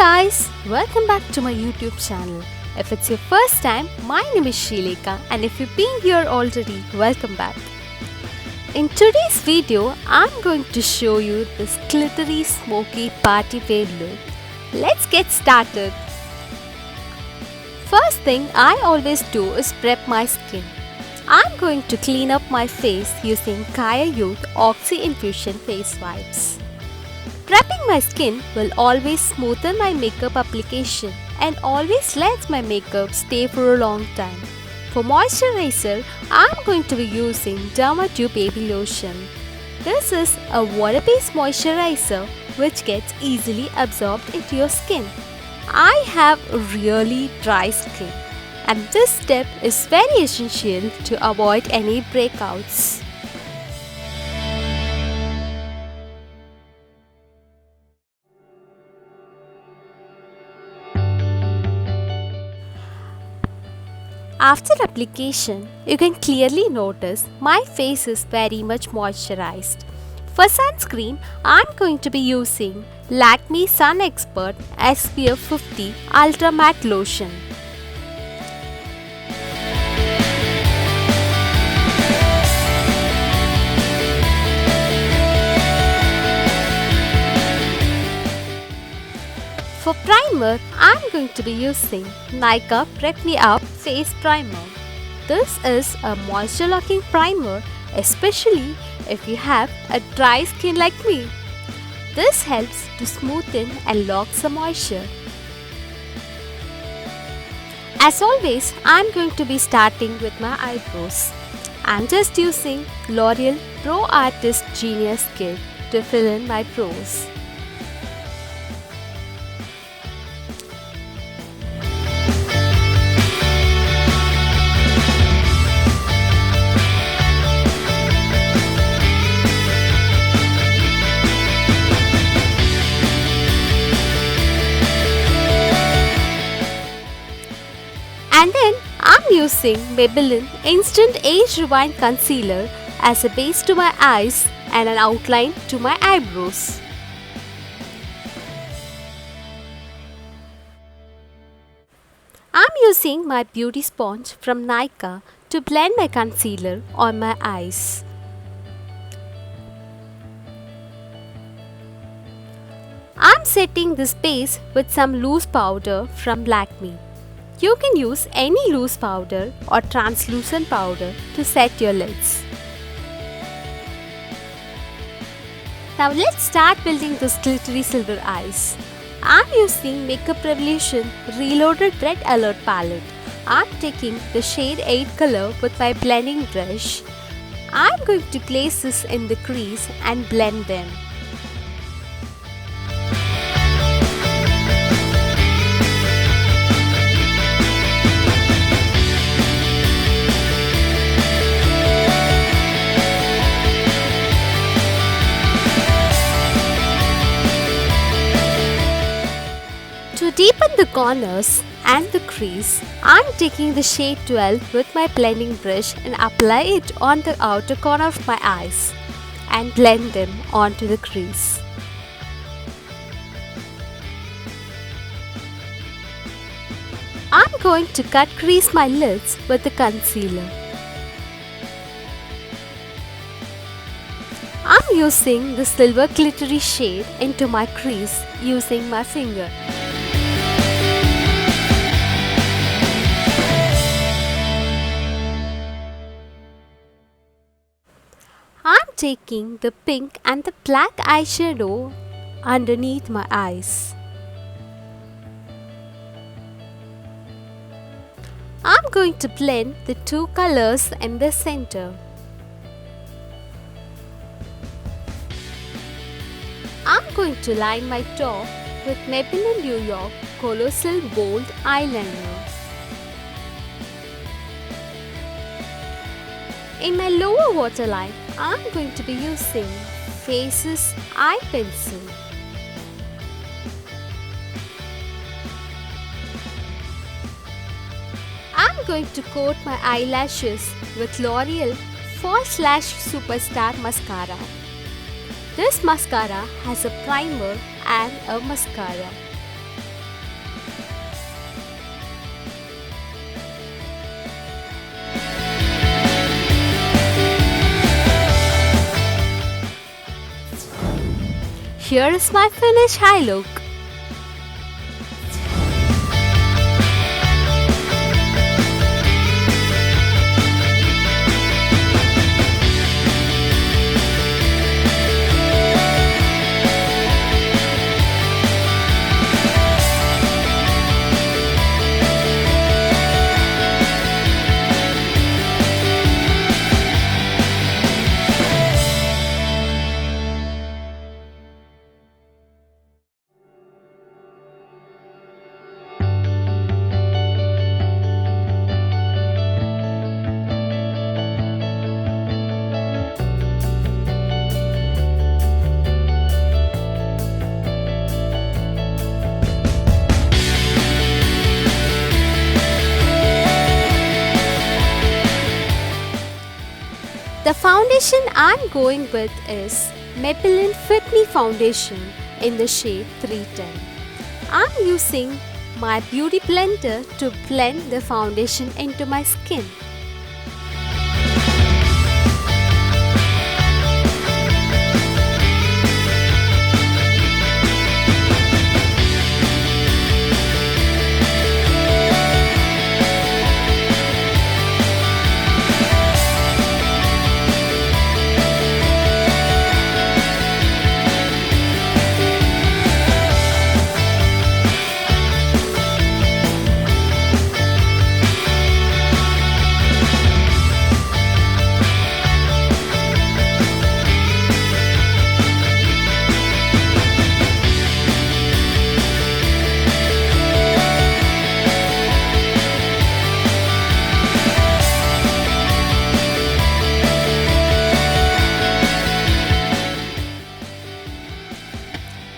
guys, welcome back to my YouTube channel. If it's your first time, my name is Srilekha, and if you've been here already, welcome back. In today's video, I'm going to show you this glittery smoky party wear look. Let's get started. First thing I always do is prep my skin. I'm going to clean up my face using Kaya Youth Oxy Infusion face wipes. Prepping my skin will always smoothen my makeup application and always lets my makeup stay for a long time. For moisturizer, I'm going to be using Derma2 Baby Lotion. This is a water-based moisturizer which gets easily absorbed into your skin. I have really dry skin, and this step is very essential to avoid any breakouts. After application, you can clearly notice my face is very much moisturized. For sunscreen, I'm going to be using Lakme Sun Expert SPF 50 Ultra Matte Lotion. For primer, I'm going to be using Nykaa Prep Me Up Face Primer. This is a moisture locking primer, especially if you have a dry skin like me. This helps to smoothen and lock some moisture. As always, I'm going to be starting with my eyebrows. I'm just using L'Oreal Pro Artist Genius Kit to fill in my brows. And then I'm using Maybelline Instant Age Rewind Concealer as a base to my eyes and an outline to my eyebrows. I'm using my beauty sponge from Nykaa to blend my concealer on my eyes. I'm setting this base with some loose powder from Lakme. You can use any loose powder or translucent powder to set your lids. Now let's start building this glittery silver eyes. I'm using Makeup Revolution Reloaded Red Alert palette. I'm taking the shade 8 color with my blending brush. I'm going to place this in the crease and blend them. To deepen the corners and the crease, I'm taking the shade 12 with my blending brush and apply it on the outer corner of my eyes and blend them onto the crease. I'm going to cut crease my lids with the concealer. I'm using the silver glittery shade into my crease using my finger. I'm taking the pink and the black eyeshadow underneath my eyes. I'm going to blend the two colors in the center. I'm going to line my top with Maybelline New York Colossal Bold Eyeliner. In my lower waterline, I'm going to be using Faces Eye Pencil. I'm going to coat my eyelashes with L'Oreal False Lash Superstar Mascara. This mascara has a primer and a mascara. here is my finished eye look. The foundation I'm going with is Maybelline Fit Me Foundation in the shade 310. I'm using my beauty blender to blend the foundation into my skin.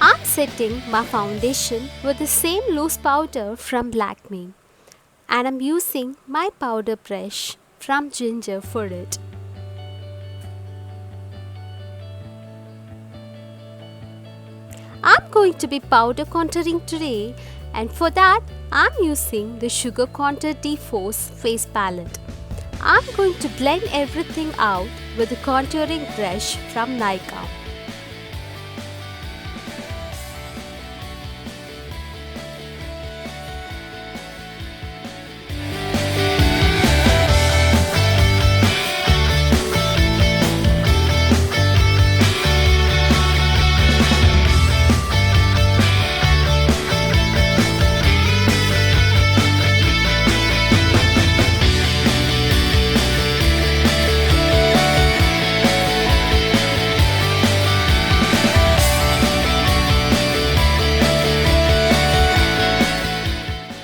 I'm setting my foundation with the same loose powder from Lakme, and I'm using my powder brush from Ginger for it. I'm going to be powder contouring today, and for that I'm using the Sugar Contour D-Force face palette. I'm going to blend everything out with the contouring brush from Nykaa.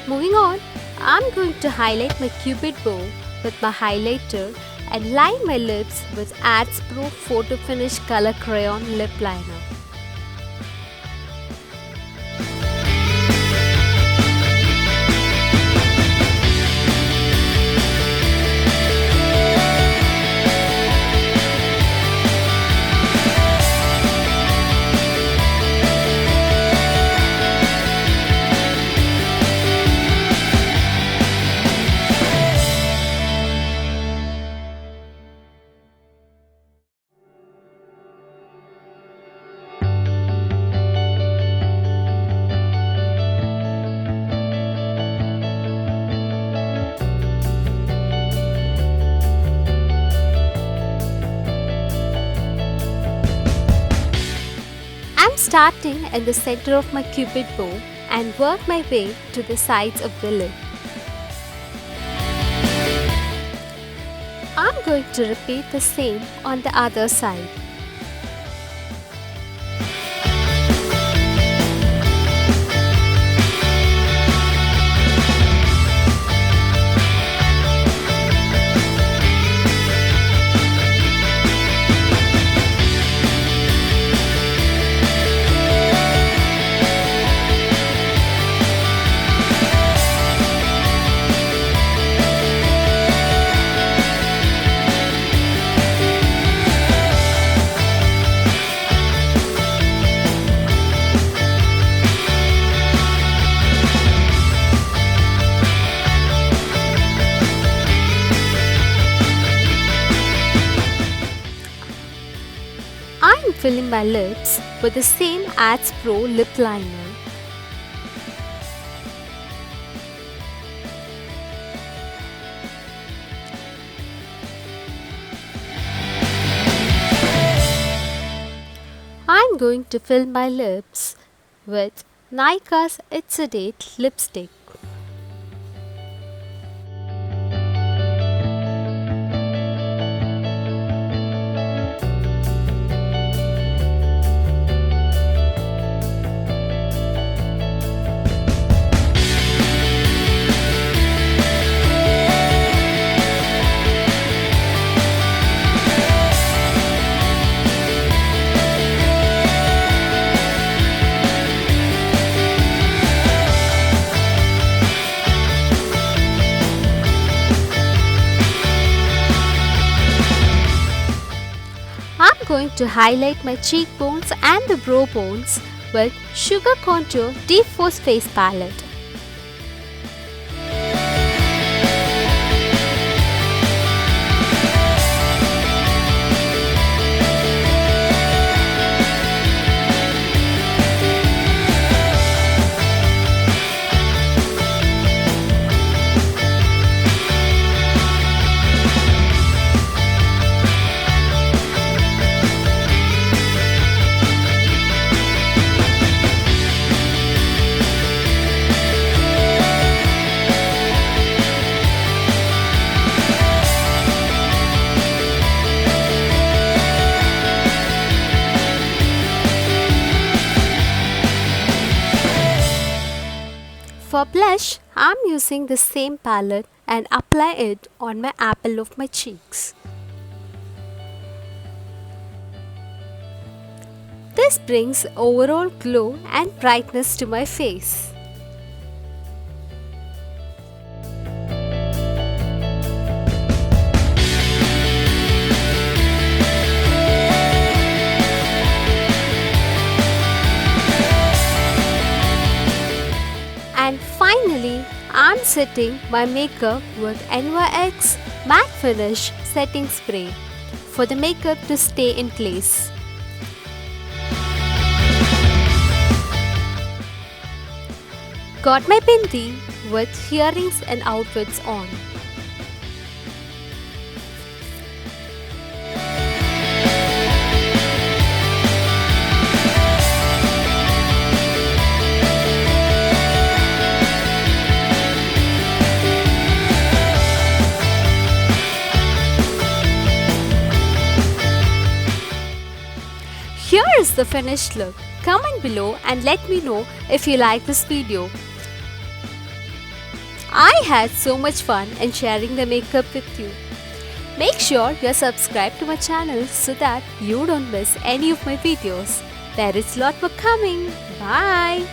Moving on, I'm going to highlight my cupid bow with my highlighter and line my lips with Ads Pro Photo Finish Color Crayon Lip Liner. I'm starting in the center of my cupid bow and work my way to the sides of the lid. I'm going to repeat the same on the other side. I'm filling my lips with the same Ads Pro lip liner. I'm going to fill my lips with Nykaa's It's a Date lipstick. I'm going to highlight my cheekbones and the brow bones with Sugar Contour Deep Focus Face Palette. For blush, I'm using the same palette and apply it on my apple of my cheeks. This brings overall glow and brightness to my face. And finally, I'm setting my makeup with NYX Matte Finish Setting Spray for the makeup to stay in place. Got my bindi with earrings and outfits on. Here is the finished look. Comment below and let me know if you like this video. I had so much fun in sharing the makeup with you. Make sure you're subscribed to my channel so that you don't miss any of my videos. There is a lot more coming. Bye.